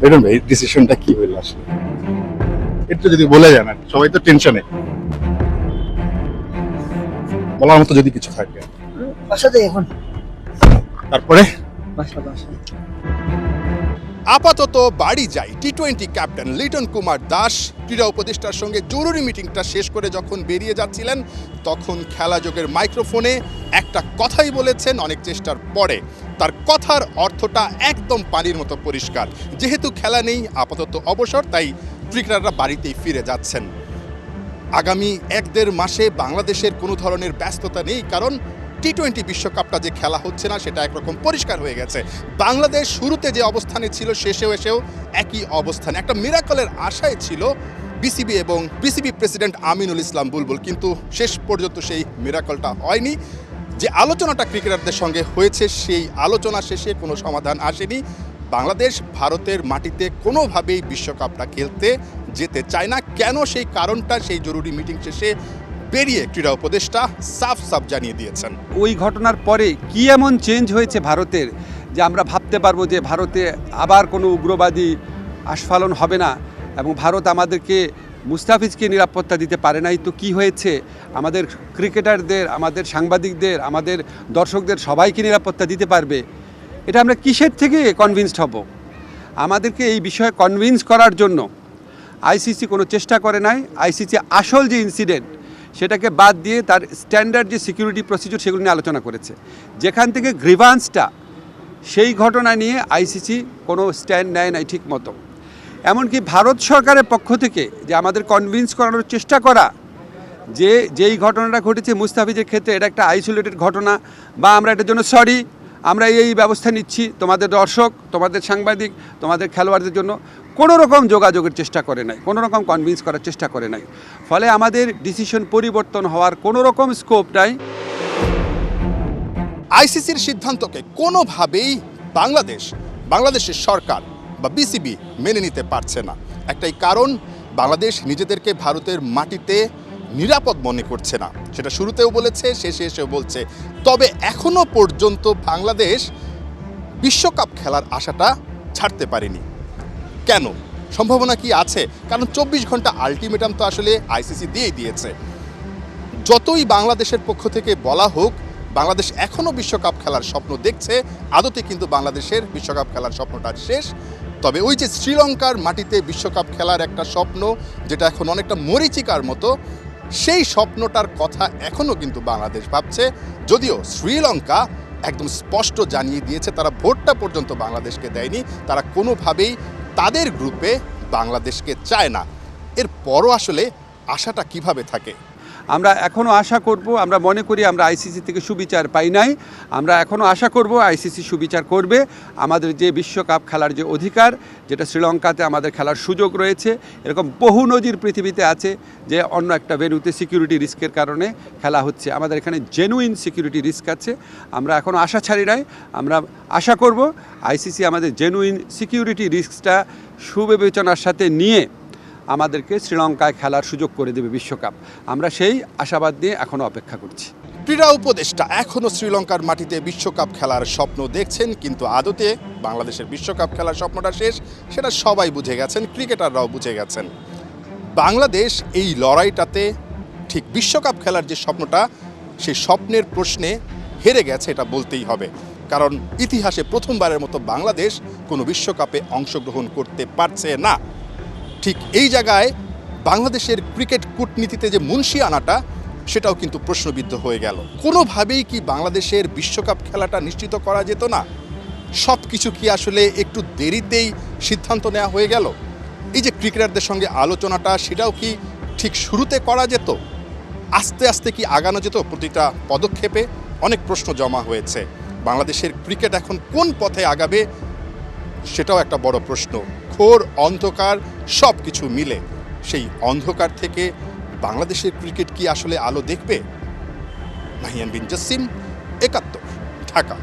বেরোন ভাই, ডিসিশনটা কি হইল আসলে একটু যদি বলে যান। আর সবাই তো টেনশনে, বলার মতো যদি কিছু থাকে। বাসাতে এখন তারপরে বাসা বাসা আপাতত বাড়ি যাই। টি-20 ক্যাপ্টেন লিটন কুমার দাস ক্রীড়া উপদেষ্টার সঙ্গে জরুরি মিটিংটা শেষ করে যখন বেরিয়ে যাচ্ছিলেন, তখন খেলাযোগের মাইক্রোফোনে একটা কথাই বলেছেন অনেক চেষ্টার পরে। তার কথার অর্থটা একদম পানির মতো পরিষ্কার। যেহেতু খেলা নেই, আপাতত অবসর, তাই ক্রিকেটাররা বাড়িতেই ফিরে যাচ্ছেন। আগামী 1-1.5 মাসে বাংলাদেশের কোনো ধরনের ব্যস্ততা নেই, কারণ টি-20 বিশ্বকাপটা যে খেলা হচ্ছে না সেটা একরকম পরিষ্কার হয়ে গেছে। বাংলাদেশ শুরুতে যে অবস্থানে ছিল, শেষেও এসেও একই অবস্থানে। একটা মিরাকলের আশায় ছিল বিসিবি এবং বিসিবি প্রেসিডেন্ট আমিনুল ইসলাম বুলবুল, কিন্তু শেষ পর্যন্ত সেই মিরাকলটা হয়নি। যে আলোচনাটা ক্রিকেটারদের সঙ্গে হয়েছে, সেই আলোচনা শেষে কোনো সমাধান আসেনি। বাংলাদেশ ভারতের মাটিতে কোনোভাবেই বিশ্বকাপটা খেলতে যেতে চায় না। কেন, সেই কারণটা সেই জরুরি মিটিং শেষে বেরিয়ে ক্রীড়া উপদেষ্টা সাফ সাফ জানিয়ে দিয়েছেন। ওই ঘটনার পরে কি এমন চেঞ্জ হয়েছে ভারতের যে আমরা ভাবতে পারবো যে ভারতে আবার কোনো উগ্রবাদী আস্ফালন হবে না, এবং ভারত আমাদেরকে মুস্তাফিজকে নিরাপত্তা দিতে পারে নাই। তো কি হয়েছে, আমাদের ক্রিকেটারদের, আমাদের সাংবাদিকদের, আমাদের দর্শকদের সবাইকে নিরাপত্তা দিতে পারবে? এটা আমরা কিসের থেকে কনভিন্সড হব? আমাদেরকে এই বিষয়ে কনভিন্স করার জন্য আইসিসি কোনো চেষ্টা করে নাই। আইসিসি আসল যে ইনসিডেন্ট সেটাকে বাদ দিয়ে তার স্ট্যান্ডার্ড যে সিকিউরিটি প্রসিডিউর সেগুলো নিয়ে আলোচনা করেছে। যেখান থেকে গ্রিভান্সটা, সেই ঘটনা নিয়ে আইসিসি কোনো স্ট্যান্ড নেয় নাই ঠিক মতো। এমনকি ভারত সরকারের পক্ষ থেকে যে আমাদের কনভিন্স করানোর চেষ্টা করা যে যেই ঘটনাটা ঘটেছে মুস্তাফিজের ক্ষেত্রে এটা একটা আইসোলেটেড ঘটনা, বা আমরা এটার জন্য সরি, আমরা এই ব্যবস্থা নিচ্ছি, তোমাদের দর্শক, তোমাদের সাংবাদিক, তোমাদের খেলোয়াড়দের জন্য কোনো রকম যোগাযোগের চেষ্টা করে নাই, কোনো রকম কনভিন্স করার চেষ্টা করে নাই। ফলে আমাদের ডিসিশন পরিবর্তন হওয়ার কোনো রকম স্কোপ নাই। আইসিসির সিদ্ধান্তকে কোনোভাবেই বাংলাদেশের সরকার বা বিসিবি মেনে নিতে পারছে না। একটাই কারণ, বাংলাদেশ নিজেদেরকে ভারতের মাটিতে নিরাপদ মনে করছে না। সেটা শুরুতেও বলেছে, শেষে এসেও বলছে। তবে এখনো পর্যন্ত বাংলাদেশ বিশ্বকাপ খেলার আশাটা ছাড়তে পারেনি। কেন? সম্ভাবনা কি আছে? কারণ 24 ঘন্টা আলটিমেটাম তো আসলে আইসিসি দিয়েই দিয়েছে। যতই বাংলাদেশের পক্ষ থেকে বলা হোক, বাংলাদেশ এখনও বিশ্বকাপ খেলার স্বপ্ন দেখছে। আদতে কিন্তু বাংলাদেশের বিশ্বকাপ খেলার স্বপ্নটা শেষ। তবে ওই যে শ্রীলঙ্কার মাটিতে বিশ্বকাপ খেলার একটা স্বপ্ন, যেটা এখন অনেকটা মরীচিকার মতো, সেই স্বপ্নটার কথা এখনও কিন্তু বাংলাদেশ ভাবছে। যদিও শ্রীলঙ্কা একদম স্পষ্ট জানিয়ে দিয়েছে তারা ভোটটা পর্যন্ত বাংলাদেশকে দেয়নি, তারা কোনোভাবেই তাদের গ্রুপে বাংলাদেশকে চায় না। এরপরও আসলে আশাটা কিভাবে থাকে? আমরা এখনও আশা করব, আমরা মনে করি আমরা আইসিসি থেকে সুবিচার পাই নাই। আমরা এখনও আশা করব আইসিসি সুবিচার করবে। আমাদের যে বিশ্বকাপ খেলার যে অধিকার, যেটা শ্রীলঙ্কাতে আমাদের খেলার সুযোগ রয়েছে, এরকম বহু নজির পৃথিবীতে আছে যে অন্য একটা ভেন্যুতে সিকিউরিটি রিস্কের কারণে খেলা হচ্ছে। আমাদের এখানে জেনুইন সিকিউরিটি রিস্ক আছে। আমরা এখনও আশা ছাড়ি নাই। আমরা আশা করব আইসিসি আমাদের জেনুইন সিকিউরিটি রিস্কটা সুবিবেচনার সাথে নিয়ে আমাদেরকে শ্রীলঙ্কায় খেলার সুযোগ করে দেবে বিশ্বকাপ। আমরা সেই আশাবাদ নিয়ে এখনও অপেক্ষা করছি। ক্রীড়া উপদেষ্টা এখনও শ্রীলঙ্কার মাটিতে বিশ্বকাপ খেলার স্বপ্ন দেখছেন, কিন্তু আদতে বাংলাদেশের বিশ্বকাপ খেলার স্বপ্নটা শেষ, সেটা সবাই বুঝে গেছেন, ক্রিকেটাররাও বুঝে গেছেন। বাংলাদেশ এই লড়াইটাতে ঠিক বিশ্বকাপ খেলার যে স্বপ্নটা, সেই স্বপ্নের প্রশ্নে হেরে গেছে, এটা বলতেই হবে। কারণ ইতিহাসে প্রথমবারের মতো বাংলাদেশ কোনো বিশ্বকাপে অংশগ্রহণ করতে পারছে না। ঠিক এই জায়গায় বাংলাদেশের ক্রিকেট কূটনীতিতে যে মুনশিয়ানাটা, সেটাও কিন্তু প্রশ্নবিদ্ধ হয়ে গেল। কোনোভাবেই কি বাংলাদেশের বিশ্বকাপ খেলাটা নিশ্চিত করা যেত না? সব কিছু কি আসলে একটু দেরিতেই সিদ্ধান্ত নেওয়া হয়ে গেল? এই যে ক্রিকেটারদের সঙ্গে আলোচনাটা, সেটাও কি ঠিক শুরুতে করা যেত? আস্তে আস্তে কি আগানো যেত? প্রতিটা পদক্ষেপে অনেক প্রশ্ন জমা হয়েছে। বাংলাদেশের ক্রিকেট এখন কোন পথে আগাবে, সেটাও একটা বড় প্রশ্ন। ঘোর অন্ধকার সব কিছু মিলে, সেই অন্ধকার থেকে বাংলাদেশের ক্রিকেট কি আসলে আলো দেখবে? মাহিয়ান বিন জসিম, ৭১, ঢাকা।